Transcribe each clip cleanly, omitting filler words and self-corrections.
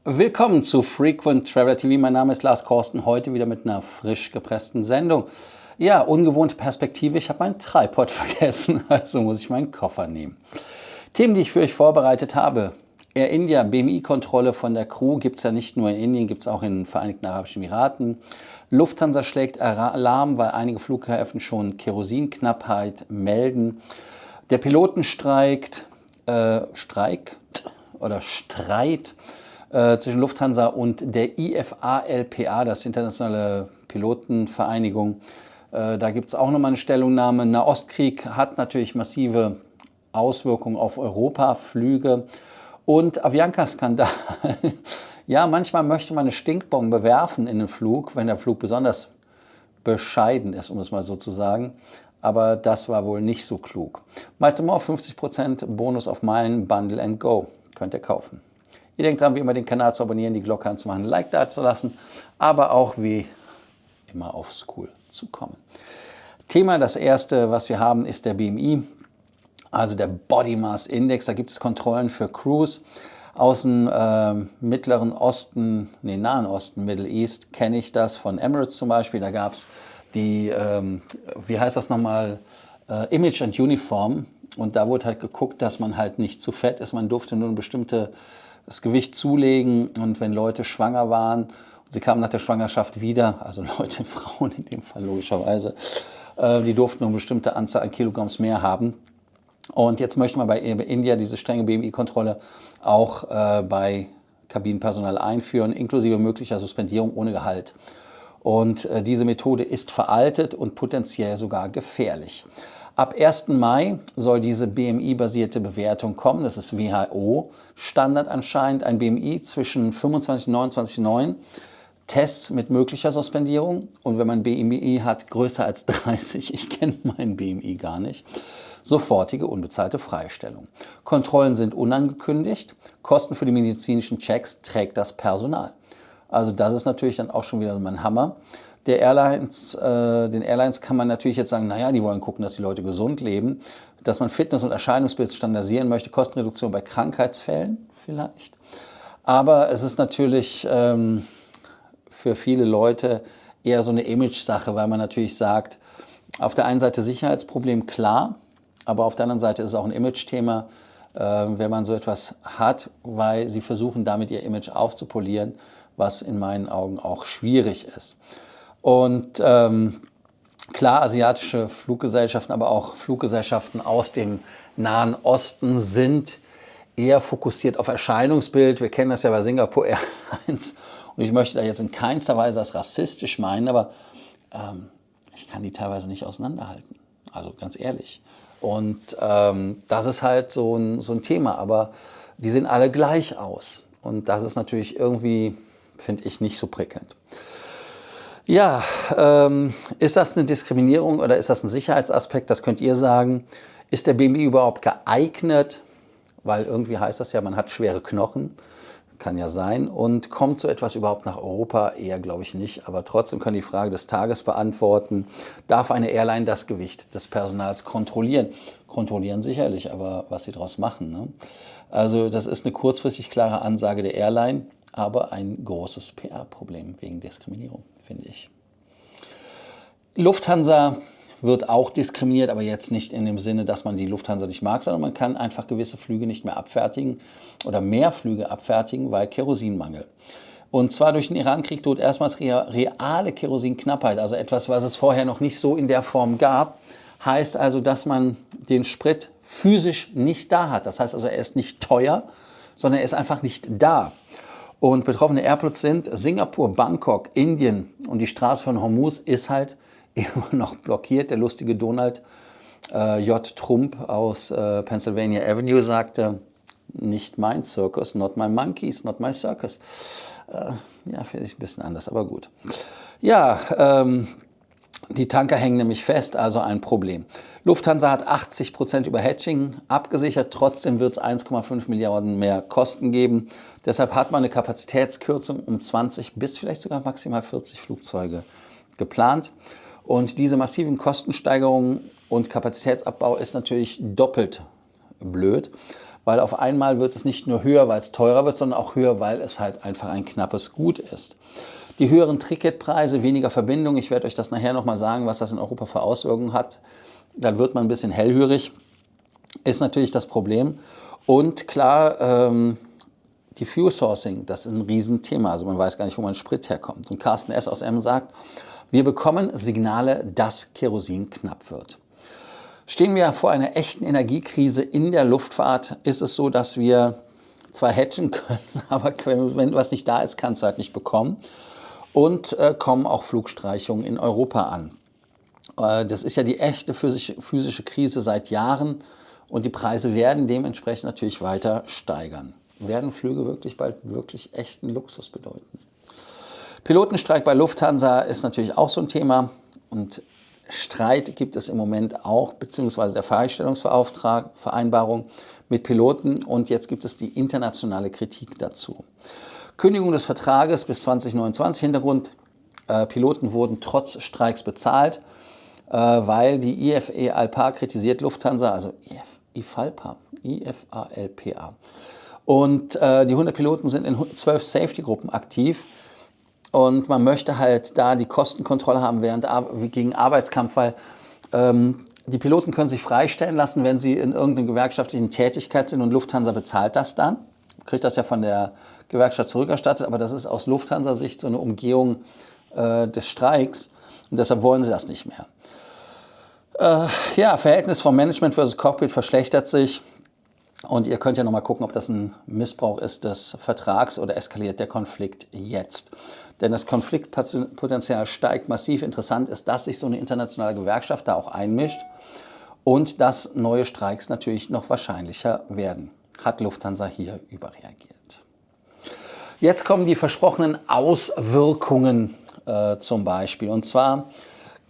Willkommen zu Frequent Traveler TV. Mein Name ist Lars Korsten, heute wieder mit einer frisch gepressten Sendung. Ja, ungewohnte Perspektive. Ich habe meinen Tripod vergessen, also muss ich meinen Koffer nehmen. Themen, die ich für euch vorbereitet habe. Air India, BMI-Kontrolle von der Crew gibt es ja nicht nur in Indien, gibt es auch in den Vereinigten Arabischen Emiraten. Lufthansa schlägt Alarm, weil einige Flughäfen schon Kerosinknappheit melden. Der Pilotenstreik, Streit zwischen Lufthansa und der IFA-LPA, das Internationale Pilotenvereinigung. Da gibt es auch nochmal eine Stellungnahme. Nahostkrieg hat natürlich massive Auswirkungen auf Europa-Flüge. Und Avianca-Skandal. Ja, manchmal möchte man eine Stinkbombe werfen in den Flug, wenn der Flug besonders bescheiden ist, um es mal so zu sagen. Aber das war wohl nicht so klug. Miles & More 50% Bonus auf Meilen, Bundle and Go. Könnt ihr kaufen. Ihr denkt dran, wie immer den Kanal zu abonnieren, die Glocke anzumachen, ein Like da zu lassen, aber auch wie immer auf School zu kommen. Thema, das erste, was wir haben, ist der BMI, also der Body Mass Index. Da gibt es Kontrollen für Crews aus dem Mittleren Osten, Nahen Osten, Middle East, kenne ich das, von Emirates zum Beispiel. Da gab es die, wie heißt das nochmal, Image and Uniform. Und da wurde halt geguckt, dass man halt nicht zu fett ist. Man durfte nur ein bestimmtes Gewicht zulegen. Und wenn Leute schwanger waren, und sie kamen nach der Schwangerschaft wieder, also Leute, Frauen in dem Fall logischerweise, die durften nur eine bestimmte Anzahl an Kilogramms mehr haben. Und jetzt möchte man bei India diese strenge BMI-Kontrolle auch bei Kabinenpersonal einführen, inklusive möglicher Suspendierung ohne Gehalt. Und diese Methode ist veraltet und potenziell sogar gefährlich. Ab 1. Mai soll diese BMI-basierte Bewertung kommen. Das ist WHO-Standard anscheinend. Ein BMI zwischen 25 und 29,9. Tests mit möglicher Suspendierung. Und wenn man BMI hat größer als 30, ich kenne meinen BMI gar nicht, sofortige unbezahlte Freistellung. Kontrollen sind unangekündigt. Kosten für die medizinischen Checks trägt das Personal. Also das ist natürlich dann auch schon wieder so ein Hammer. Den Airlines kann man natürlich jetzt sagen, naja, die wollen gucken, dass die Leute gesund leben, dass man Fitness- und Erscheinungsbild standardisieren möchte, Kostenreduktion bei Krankheitsfällen vielleicht. Aber es ist natürlich für viele Leute eher so eine Image-Sache, weil man natürlich sagt, auf der einen Seite Sicherheitsproblem, klar, aber auf der anderen Seite ist es auch ein Image-Thema, wenn man so etwas hat, weil sie versuchen, damit ihr Image aufzupolieren, was in meinen Augen auch schwierig ist. Und klar, asiatische Fluggesellschaften, aber auch Fluggesellschaften aus dem Nahen Osten sind eher fokussiert auf Erscheinungsbild. Wir kennen das ja bei Singapore Airlines. Und ich möchte da jetzt in keinster Weise das rassistisch meinen, aber ich kann die teilweise nicht auseinanderhalten. Also ganz ehrlich. Und das ist halt so ein Thema. Aber die sehen alle gleich aus. Und das ist natürlich irgendwie, finde ich, nicht so prickelnd. Ja, ist das eine Diskriminierung oder ist das ein Sicherheitsaspekt? Das könnt ihr sagen. Ist der BMI überhaupt geeignet? Weil irgendwie heißt das ja, man hat schwere Knochen. Kann ja sein. Und kommt so etwas überhaupt nach Europa? Eher glaube ich nicht. Aber trotzdem kann die Frage des Tages beantworten. Darf eine Airline das Gewicht des Personals kontrollieren? Kontrollieren sicherlich, aber was sie daraus machen, ne? Also das ist eine kurzfristig klare Ansage der Airline, aber ein großes PR-Problem wegen Diskriminierung, finde ich. Lufthansa wird auch diskriminiert, aber jetzt nicht in dem Sinne, dass man die Lufthansa nicht mag, sondern man kann einfach gewisse Flüge nicht mehr abfertigen oder mehr Flüge abfertigen, weil Kerosinmangel. Und zwar durch den Irankrieg droht erstmals reale Kerosinknappheit, also etwas, was es vorher noch nicht so in der Form gab. Heißt also, dass man den Sprit physisch nicht da hat. Das heißt also, er ist nicht teuer, sondern er ist einfach nicht da. Und betroffene Airports sind Singapur, Bangkok, Indien und die Straße von Hormuz ist halt immer noch blockiert. Der lustige Donald J. Trump aus Pennsylvania Avenue sagte, nicht mein Circus, not my monkeys, not my circus. Ja, finde ich ein bisschen anders, aber gut. Ja, die Tanker hängen nämlich fest, also ein Problem. Lufthansa hat 80% über Hedging abgesichert, trotzdem wird es 1,5 Milliarden mehr Kosten geben. Deshalb hat man eine Kapazitätskürzung um 20 bis vielleicht sogar maximal 40 Flugzeuge geplant. Und diese massiven Kostensteigerungen und Kapazitätsabbau ist natürlich doppelt blöd, weil auf einmal wird es nicht nur höher, weil es teurer wird, sondern auch höher, weil es halt einfach ein knappes Gut ist. Die höheren Ticketpreise, weniger Verbindungen, ich werde euch das nachher nochmal sagen, was das in Europa für Auswirkungen hat, dann wird man ein bisschen hellhörig, ist natürlich das Problem. Und klar, die Fuel Sourcing, das ist ein Riesenthema, also man weiß gar nicht, wo man Sprit herkommt. Und Carsten S. aus Emmen sagt, wir bekommen Signale, dass Kerosin knapp wird. Stehen wir vor einer echten Energiekrise in der Luftfahrt, ist es so, dass wir zwar hedgen können, aber wenn was nicht da ist, kannst du halt nicht bekommen. Und kommen auch Flugstreichungen in Europa an. Das ist ja die echte physische Krise seit Jahren und die Preise werden dementsprechend natürlich weiter steigern. Werden Flüge wirklich bald wirklich echten Luxus bedeuten? Pilotenstreik bei Lufthansa ist natürlich auch so ein Thema und Streit gibt es im Moment auch, beziehungsweise der Freistellungsvereinbarung mit Piloten und jetzt gibt es die internationale Kritik dazu. Kündigung des Vertrages bis 2029, Hintergrund, Piloten wurden trotz Streiks bezahlt, weil die IFE-ALPA kritisiert Lufthansa, also IFALPA. Und die 100 Piloten sind in 12 Safety-Gruppen aktiv. Und man möchte halt da die Kostenkontrolle haben gegen Arbeitskampf, weil die Piloten können sich freistellen lassen, wenn sie in irgendeiner gewerkschaftlichen Tätigkeit sind und Lufthansa bezahlt das dann. Kriegt das ja von der Gewerkschaft zurückerstattet, aber das ist aus Lufthansa-Sicht so eine Umgehung des Streiks und deshalb wollen sie das nicht mehr. Verhältnis von Management versus Cockpit verschlechtert sich. Und ihr könnt ja nochmal gucken, ob das ein Missbrauch ist des Vertrags oder eskaliert der Konflikt jetzt. Denn das Konfliktpotenzial steigt massiv. Interessant ist, dass sich so eine internationale Gewerkschaft da auch einmischt und dass neue Streiks natürlich noch wahrscheinlicher werden. Hat Lufthansa hier überreagiert. Jetzt kommen die versprochenen Auswirkungen zum Beispiel. Und zwar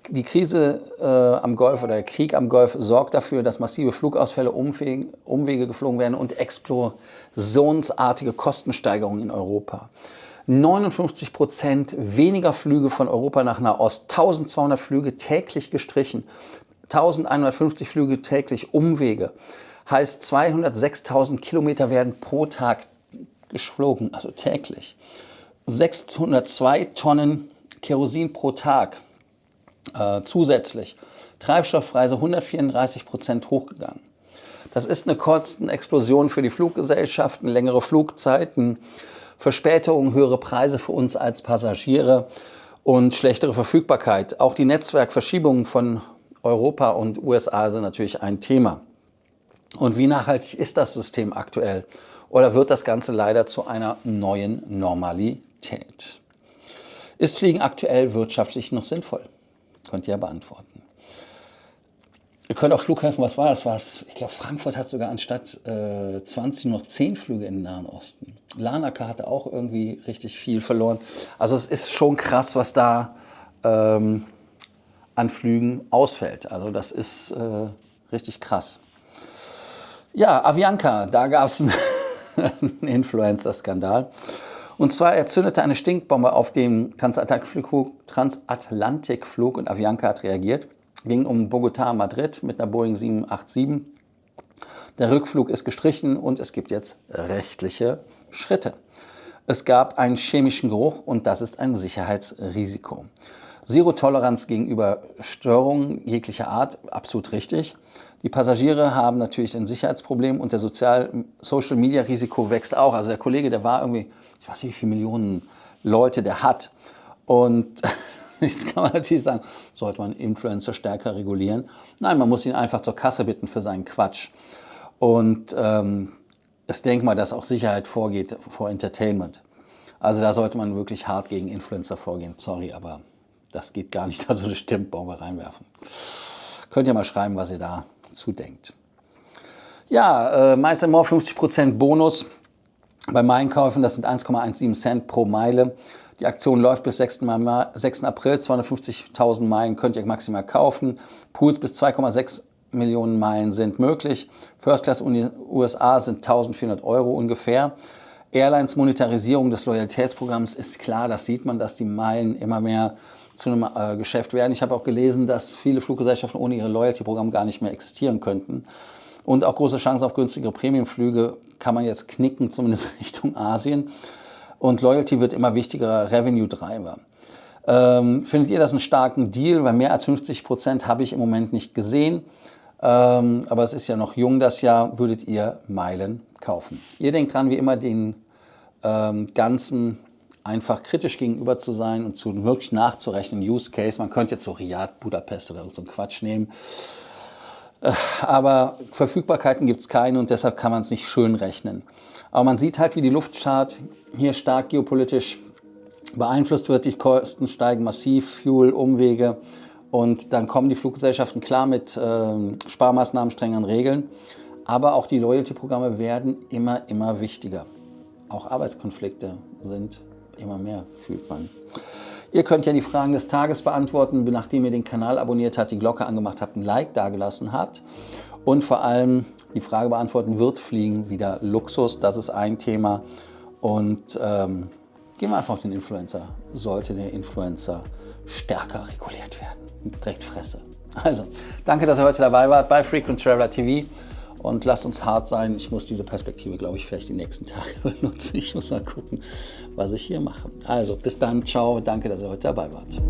die Krise am Golf oder der Krieg am Golf sorgt dafür, dass massive Flugausfälle, Umwege geflogen werden und explosionsartige Kostensteigerungen in Europa. 59% weniger Flüge von Europa nach Nahost, 1200 Flüge täglich gestrichen, 1150 Flüge täglich Umwege. Heißt 206.000 Kilometer werden pro Tag geflogen, also täglich. 602 Tonnen Kerosin pro Tag. Zusätzlich. Treibstoffpreise 134% hochgegangen. Das ist eine Kostenexplosion für die Fluggesellschaften, längere Flugzeiten, Verspätungen, höhere Preise für uns als Passagiere und schlechtere Verfügbarkeit. Auch die Netzwerkverschiebungen von Europa und USA sind natürlich ein Thema. Und wie nachhaltig ist das System aktuell? Oder wird das Ganze leider zu einer neuen Normalität? Ist Fliegen aktuell wirtschaftlich noch sinnvoll? Könnt ihr ja beantworten. Ihr könnt auch Flughäfen, was war das? Ich glaube, Frankfurt hat sogar anstatt 20 nur noch 10 Flüge in den Nahen Osten. Larnaca hatte auch irgendwie richtig viel verloren. Also es ist schon krass, was da an Flügen ausfällt. Also das ist richtig krass. Ja, Avianca, da gab es einen Influencer-Skandal. Und zwar, er zündete eine Stinkbombe auf dem Transatlantikflug und Avianca hat reagiert. Ging um Bogotá-Madrid mit einer Boeing 787. Der Rückflug ist gestrichen und es gibt jetzt rechtliche Schritte. Es gab einen chemischen Geruch und das ist ein Sicherheitsrisiko. Zero-Toleranz gegenüber Störungen jeglicher Art, absolut richtig. Die Passagiere haben natürlich ein Sicherheitsproblem und der Social-Media-Risiko wächst auch. Also der Kollege, der war irgendwie, ich weiß nicht, wie viele Millionen Leute der hat. Und jetzt kann man natürlich sagen, sollte man Influencer stärker regulieren? Nein, man muss ihn einfach zur Kasse bitten für seinen Quatsch. Und ich denke mal, dass auch Sicherheit vorgeht vor Entertainment. Also da sollte man wirklich hart gegen Influencer vorgehen. Sorry, aber das geht gar nicht, da so eine Stimmtbombe reinwerfen. Könnt ihr mal schreiben, was ihr dazu denkt. Ja, Miles & More 50% Bonus beim Einkäufen, das sind 1,17 Cent pro Meile. Die Aktion läuft bis 6. April, 250.000 Meilen könnt ihr maximal kaufen. Pools bis 2,6 Millionen Meilen sind möglich. First Class USA sind 1.400 € ungefähr. Airlines Monetarisierung des Loyalitätsprogramms ist klar, das sieht man, dass die Meilen immer mehr zu einem Geschäft werden. Ich habe auch gelesen, dass viele Fluggesellschaften ohne ihre Loyalty-Programme gar nicht mehr existieren könnten. Und auch große Chancen auf günstigere Premiumflüge kann man jetzt knicken, zumindest Richtung Asien. Und Loyalty wird immer wichtiger Revenue-Driver. Findet ihr das einen starken Deal? Weil mehr als 50% habe ich im Moment nicht gesehen. Aber es ist ja noch jung das Jahr. Würdet ihr Meilen kaufen? Ihr denkt dran, wie immer den Ganzen einfach kritisch gegenüber zu sein und zu wirklich nachzurechnen. Use Case, man könnte jetzt so Riyadh, Budapest oder so einen Quatsch nehmen. Aber Verfügbarkeiten gibt es keine und deshalb kann man es nicht schön rechnen. Aber man sieht halt, wie die Luftfahrt hier stark geopolitisch beeinflusst wird. Die Kosten steigen massiv, Fuel, Umwege. Und dann kommen die Fluggesellschaften klar mit Sparmaßnahmen, strengeren Regeln. Aber auch die Loyalty-Programme werden immer wichtiger. Auch Arbeitskonflikte sind immer mehr, fühlt man. Ihr könnt ja die Fragen des Tages beantworten, nachdem ihr den Kanal abonniert habt, die Glocke angemacht habt, ein Like dagelassen habt. Und vor allem die Frage beantworten, wird Fliegen wieder Luxus? Das ist ein Thema. Und gehen wir einfach auf den Influencer. Sollte der Influencer stärker reguliert werden? Direkt Fresse. Also, danke, dass ihr heute dabei wart bei Frequent Traveler TV. Und lasst uns hart sein. Ich muss diese Perspektive, glaube ich, vielleicht die nächsten Tage benutzen. Ich muss mal gucken, was ich hier mache. Also, bis dann. Ciao. Danke, dass ihr heute dabei wart.